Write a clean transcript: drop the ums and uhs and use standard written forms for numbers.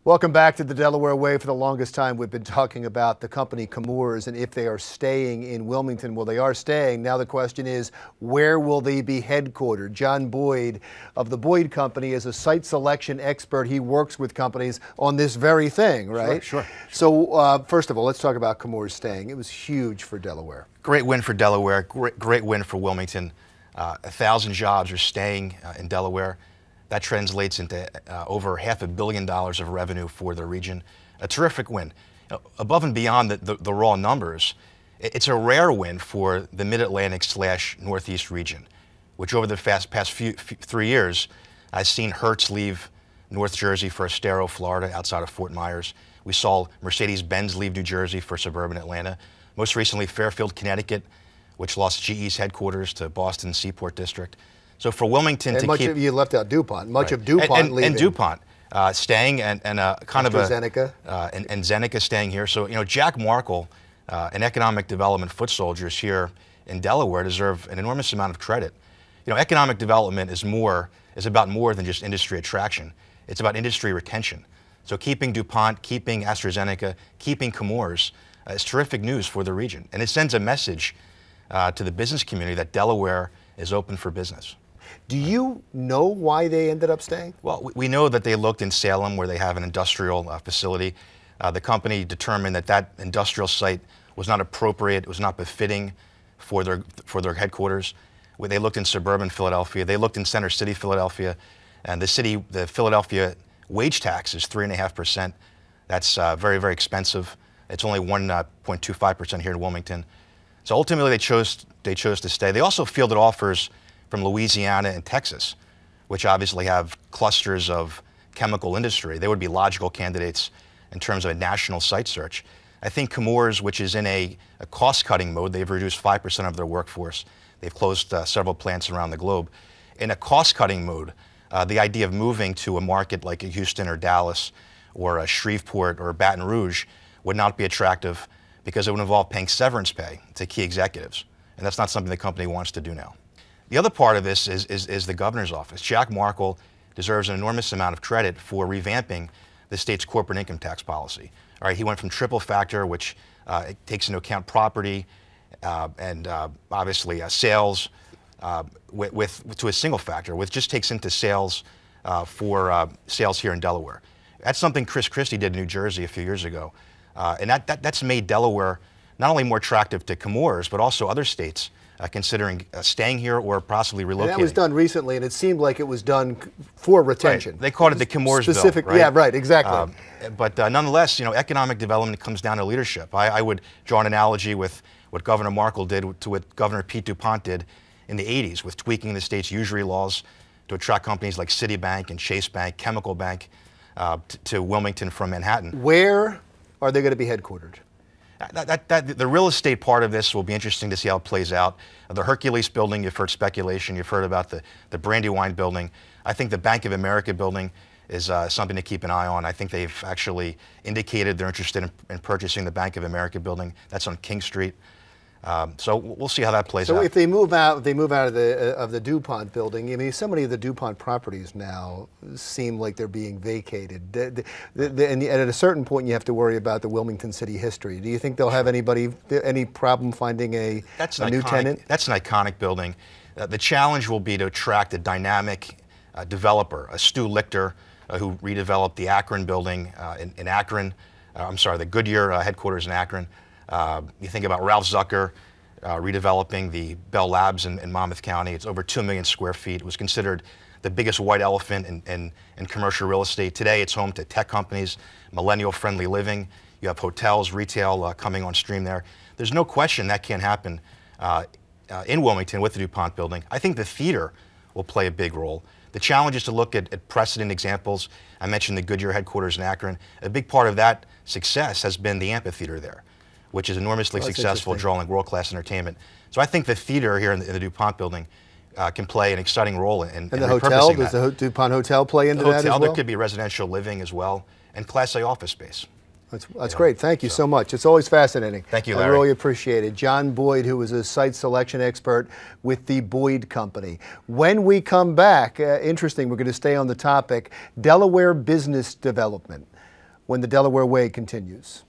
Welcome back to the Delaware Way. For the longest time, we've been talking about the company Chemours and if they are staying in Wilmington. Well, they are staying. Now the question is, where will they be headquartered? John Boyd of the Boyd Company is a site selection expert. He works with companies on this very thing, right? Sure. So first of all, let's talk about Chemours Staying. It was huge for Delaware. Great win for Delaware. Great win for Wilmington. 1,000 jobs are staying in Delaware. That translates into over $500 million of revenue for the region. A terrific win. Above and beyond the raw numbers, it's a rare win for the Mid-Atlantic / Northeast region, which over the past 3 years has seen Hertz leave North Jersey for Estero, Florida, outside of Fort Myers. We saw Mercedes-Benz leave New Jersey for suburban Atlanta. Most recently, Fairfield, Connecticut, which lost GE's headquarters to Boston Seaport District. So for Wilmington and to keep... you left out DuPont. Much right. of DuPont leaving. And DuPont staying and kind of a... Zeneca. And Zeneca staying here. So, you know, Jack Markle, an economic development foot soldiers here in Delaware, deserve an enormous amount of credit. You know, economic development is about more than just industry attraction. It's about industry retention. So keeping DuPont, keeping AstraZeneca, keeping Chemours is terrific news for the region. And it sends a message to the business community that Delaware is open for business. Do you know why they ended up staying? Well, we know that they looked in Salem, where they have an industrial facility. The company determined that that industrial site was not appropriate, it was not befitting for their headquarters. They looked in suburban Philadelphia, they looked in Center City, Philadelphia, and the Philadelphia wage tax is 3.5%. That's very, very expensive. It's only 1.25% here in Wilmington. So ultimately, they chose to stay. They also fielded offers from Louisiana and Texas, which obviously have clusters of chemical industry. They would be logical candidates in terms of a national site search. I think Chemours, which is in a cost-cutting mode, they've reduced 5% of their workforce. They've closed several plants around the globe. In a cost-cutting mode, the idea of moving to a market like Houston or Dallas or Shreveport or Baton Rouge would not be attractive because it would involve paying severance pay to key executives. And that's not something the company wants to do now. The other part of this is the governor's office. Jack Markle deserves an enormous amount of credit for revamping the state's corporate income tax policy. All right, he went from triple factor, which it takes into account property and obviously sales, to a single factor, which just takes into sales for sales here in Delaware. That's something Chris Christie did in New Jersey a few years ago. And that's made Delaware not only more attractive to Chemours, but also other states considering staying here or possibly relocating. And that was done recently, and it seemed like it was done for retention. Right. They called it the Chemours bill, right? Yeah, right, exactly. But nonetheless, you know, economic development comes down to leadership. I would draw an analogy with what Governor Markle did to what Governor Pete DuPont did in the 80s with tweaking the state's usury laws to attract companies like Citibank and Chase Bank, Chemical Bank, to Wilmington from Manhattan. Where are they going to be headquartered? The real estate part of this will be interesting to see how it plays out. The Hercules building, you've heard speculation. You've heard about the Brandywine building. I think the Bank of America building is something to keep an eye on. I think they've actually indicated they're interested in purchasing the Bank of America building. That's on King Street. So we'll see how that plays out. So if they move out, of the DuPont building. I mean, so many of the DuPont properties now seem like they're being vacated. And at a certain point, you have to worry about the Wilmington city history. Do you think they'll have any problem finding a new tenant? That's an iconic building. The challenge will be to attract a dynamic developer, a Stu Lichter, who redeveloped the Akron building in Akron. The Goodyear headquarters in Akron. You think about Ralph Zucker redeveloping the Bell Labs in Monmouth County. It's over 2 million square feet. It was considered the biggest white elephant in commercial real estate. Today, it's home to tech companies, millennial-friendly living. You have hotels, retail coming on stream there. There's no question that can't happen in Wilmington with the DuPont building. I think the theater will play a big role. The challenge is to look at precedent examples. I mentioned the Goodyear headquarters in Akron. A big part of that success has been the amphitheater there, which is enormously successful, drawing world-class entertainment. So I think the theater here in the DuPont building can play an exciting role in the hotel? repurposing Does the DuPont hotel play into that as well? There could be residential living as well, and Class A office space. That's great. Thank you so much. It's always fascinating. Thank you, Larry. I really appreciate it. John Boyd, who is a site selection expert with the Boyd Company. When we come back, interesting, we're going to stay on the topic, Delaware business development. when the Delaware Way continues.